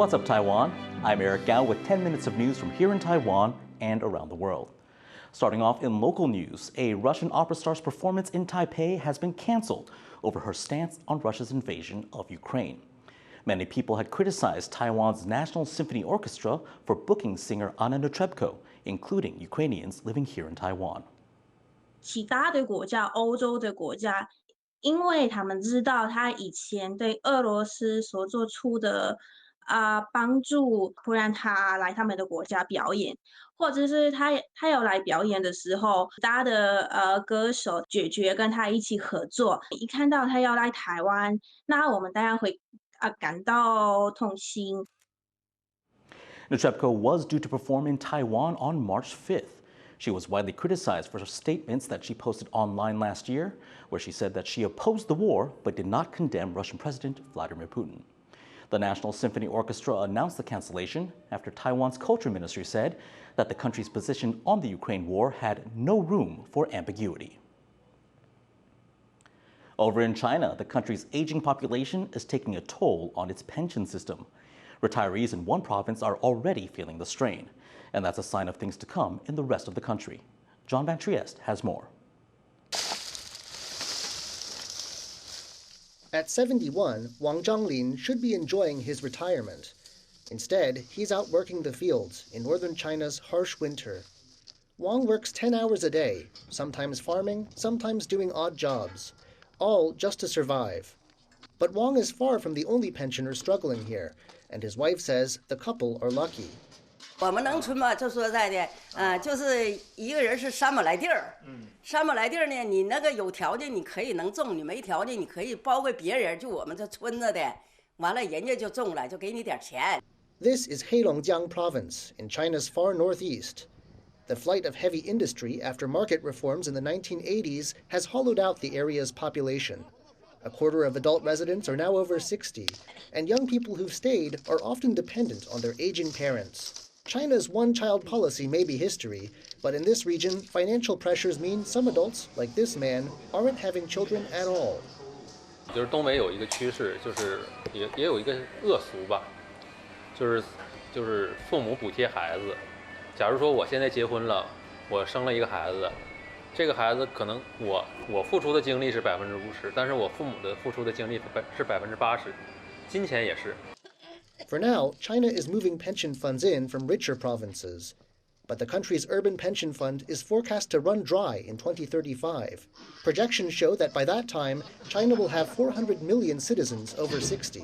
What's up, Taiwan? I'm Eric Gao with 10 minutes of news from here in Taiwan and around the world. Starting off in local news, a Russian opera star's performance in Taipei has been canceled over her stance on Russia's invasion of Ukraine. Many people had criticized Taiwan's National Symphony Orchestra for booking singer Anna Netrebko, including Ukrainians living here in Taiwan. 其他的国家，欧洲的国家，因为他们知道他以前对俄罗斯所做出的帮助，不让他来他们的国家表演，或者是他要来表演的时候，他的歌手决绝跟他一起合作。一看到他要来台湾，那我们当然会感到痛心。Netrebko was due to perform in Taiwan on March 5th. She was widely criticized for her statements that she posted online last year, where she said that she opposed the war but did not condemn Russian President Vladimir Putin. The National Symphony Orchestra announced the cancellation after Taiwan's Culture Ministry said that the country's position on the Ukraine war had no room for ambiguity. Over in China, the country's aging population is taking a toll on its pension system. Retirees in one province are already feeling the strain, and that's a sign of things to come in the rest of the country. John Van Trieste has more. At 71, Wang Zhanglin should be enjoying his retirement. Instead, he's out working the fields in northern China's harsh winter. Wang works 10 hours a day, sometimes farming, sometimes doing odd jobs, all just to survive. But Wang is far from the only pensioner struggling here, and his wife says the couple are lucky. 我们农村嘛，就说实在的，就是一个人是3亩来地儿，3亩来地儿呢，你那个有条件你可以能种，你没条件你可以包给别人，就我们这村子的，完了人家就种了，就给你点钱。This is Heilongjiang Province in China's far northeast. The flight of heavy industry after market reforms in the 1980s has hollowed out the area's population. A quarter of adult residents are now over 60, and young people who've stayed are often dependent on their aging parents. China's one-child policy may be history, but in this region, financial pressures mean some adults, like this man, aren't having children at all. 就是东北有一个趋势，就是也有一个恶俗吧，就是父母补贴孩子。假如说我现在结婚了，我生了一个孩子，这个孩子可能我付出的精力是50%，但是我父母的付出的精力是80%，金钱也是。For now, China is moving pension funds in from richer provinces. But the country's urban pension fund is forecast to run dry in 2035. Projections show that by that time, China will have 400 million citizens over 60.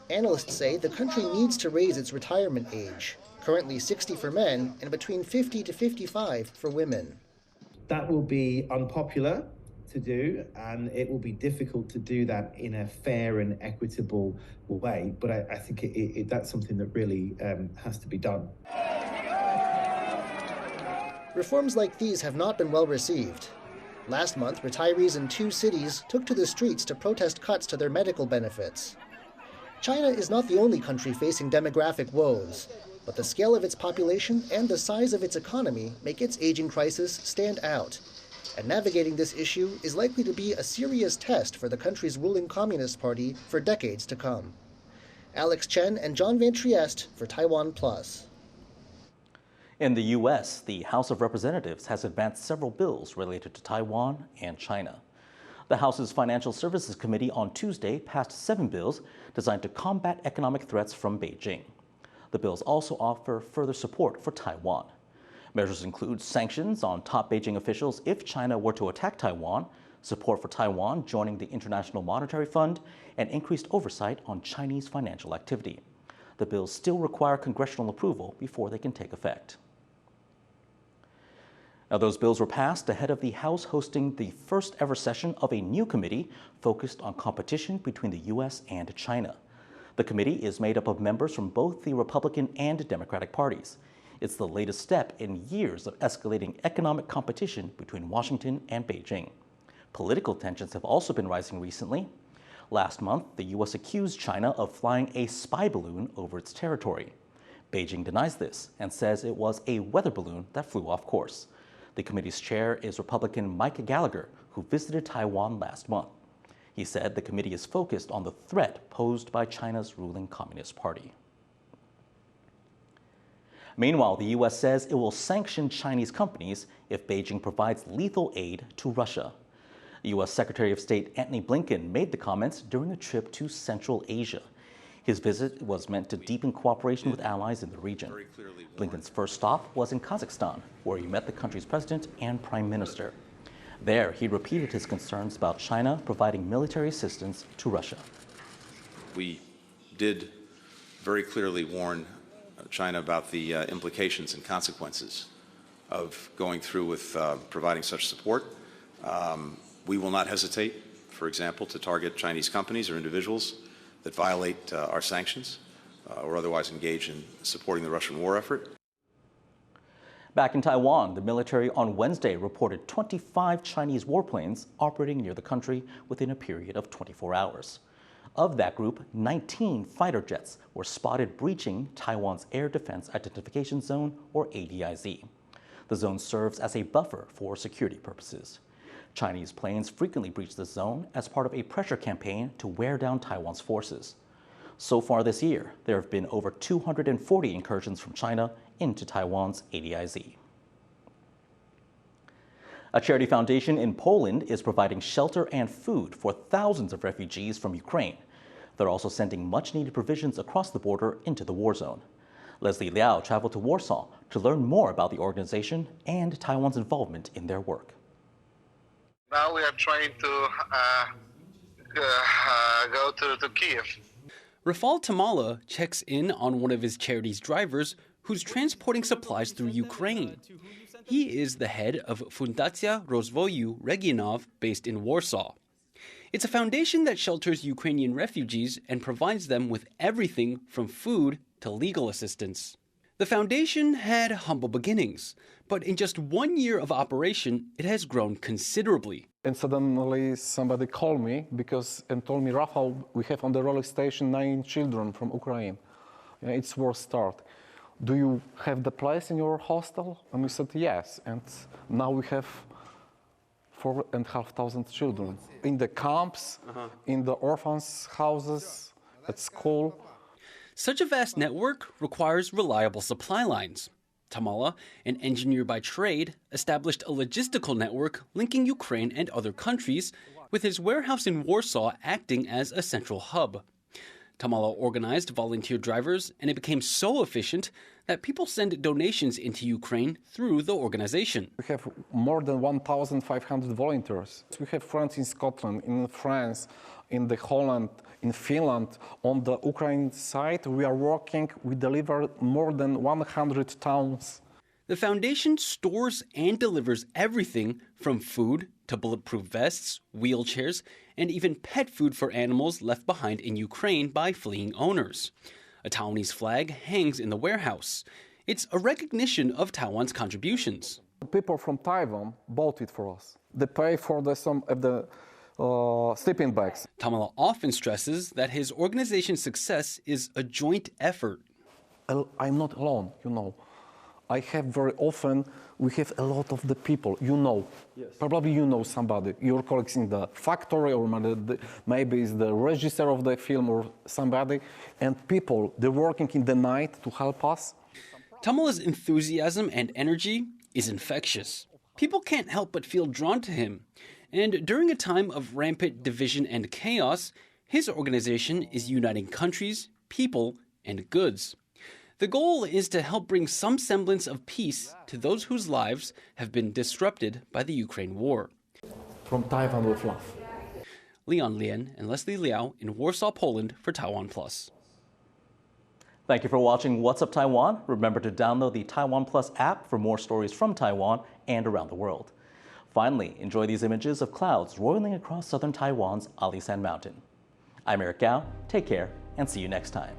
Analysts say the country needs to raise its retirement age, currently 60 for men and between 50 to 55 for women. That will be unpopular to do, and it will be difficult to do that in a fair and equitable way. But I think that's something that really has to be done. Reforms like these have not been well received. Last month, retirees in 2 cities took to the streets to protest cuts to their medical benefits. China is not the only country facing demographic woes, but the scale of its population and the size of its economy make its aging crisis stand out. And navigating this issue is likely to be a serious test for the country's ruling Communist Party for decades to come. Alex Chen and John Van Trieste for TaiwanPlus. In the U.S., the House of Representatives has advanced several bills related to Taiwan and China. The House's Financial Services Committee on Tuesday passed 7 bills designed to combat economic threats from Beijing. The bills also offer further support for Taiwan. Measures include sanctions on top Beijing officials if China were to attack Taiwan, support for Taiwan joining the International Monetary Fund, and increased oversight on Chinese financial activity. The bills still require congressional approval before they can take effect. Now, those bills were passed ahead of the House hosting the first ever session of a new committee focused on competition between the U.S. and China. The committee is made up of members from both the Republican and Democratic parties. It's the latest step in years of escalating economic competition between Washington and Beijing. Political tensions have also been rising recently. Last month, the U.S. accused China of flying a spy balloon over its territory. Beijing denies this and says it was a weather balloon that flew off course. The committee's chair is Republican Mike Gallagher, who visited Taiwan last month. He said the committee is focused on the threat posed by China's ruling Communist Party. Meanwhile, the U.S. says it will sanction Chinese companies if Beijing provides lethal aid to Russia. U.S. Secretary of State Antony Blinken made the comments during a trip to Central Asia. His visit was meant to deepen cooperation with allies in the region. Blinken's first stop was in Kazakhstan, where he met the country's president and prime minister. There, he repeated his concerns about China providing military assistance to Russia. We did very clearly warn China about the implications and consequences of going through with providing such support. We will not hesitate, for example, to target Chinese companies or individuals that violate our sanctions or otherwise engage in supporting the Russian war effort. Back in Taiwan, the military on Wednesday reported 25 Chinese warplanes operating near the country within a period of 24 hours. Of that group, 19 fighter jets were spotted breaching Taiwan's Air Defense Identification Zone, or ADIZ. The zone serves as a buffer for security purposes. Chinese planes frequently breach the zone as part of a pressure campaign to wear down Taiwan's forces. So far this year, there have been over 240 incursions from China into Taiwan's ADIZ. A charity foundation in Poland is providing shelter and food for thousands of refugees from Ukraine. They're also sending much-needed provisions across the border into the war zone. Leslie Liao traveled to Warsaw to learn more about the organization and Taiwan's involvement in their work. Now we are trying to go to Kiev. Rafal Tamala checks in on one of his charity's drivers who's transporting supplies through Ukraine. He is the head of Fundacja Rozwoju Regionów based in Warsaw. It's a foundation that shelters Ukrainian refugees and provides them with everything from food to legal assistance. The foundation had humble beginnings, but in just 1 year of operation, it has grown considerably. And suddenly somebody called me and told me, Rafał, we have on the railway station 9 children from Ukraine. It's worth start. Do you have the place in your hostel? And we said yes. And now we have 4,500 children in the camps, in the orphans' houses, at school. Such a vast network requires reliable supply lines. Tamala, an engineer by trade, established a logistical network linking Ukraine and other countries, with his warehouse in Warsaw acting as a central hub. Tamala organized volunteer drivers, and it became so efficient that people send donations into Ukraine through the organization. We have more than 1,500 volunteers. We have friends in Scotland, in France, in Holland, in Finland. On the Ukraine side, we are working, we deliver more than 100 tons. The foundation stores and delivers everything from food to bulletproof vests, wheelchairs, and even pet food for animals left behind in Ukraine by fleeing owners. A Taiwanese flag hangs in the warehouse. It's a recognition of Taiwan's contributions. People from Taiwan bought it for us. They pay for some of the sleeping bags. Tamala often stresses that his organization's success is a joint effort. I'm not alone, I have very often, we have a lot of the people, Yes. Probably you know somebody, your colleagues in the factory, or maybe it's the regisseur of the film or somebody, and people, they're working in the night to help us. Tamala's enthusiasm and energy is infectious. People can't help but feel drawn to him. And during a time of rampant division and chaos, his organization is uniting countries, people, and goods. The goal is to help bring some semblance of peace to those whose lives have been disrupted by the Ukraine war. From Taiwan with love. Leon Lien and Leslie Liao in Warsaw, Poland for TaiwanPlus. Thank you for watching What's Up Taiwan. Remember to download the TaiwanPlus app for more stories from Taiwan and around the world. Finally, enjoy these images of clouds roiling across southern Taiwan's Alishan Mountain. I'm Eric Gao. Take care and see you next time.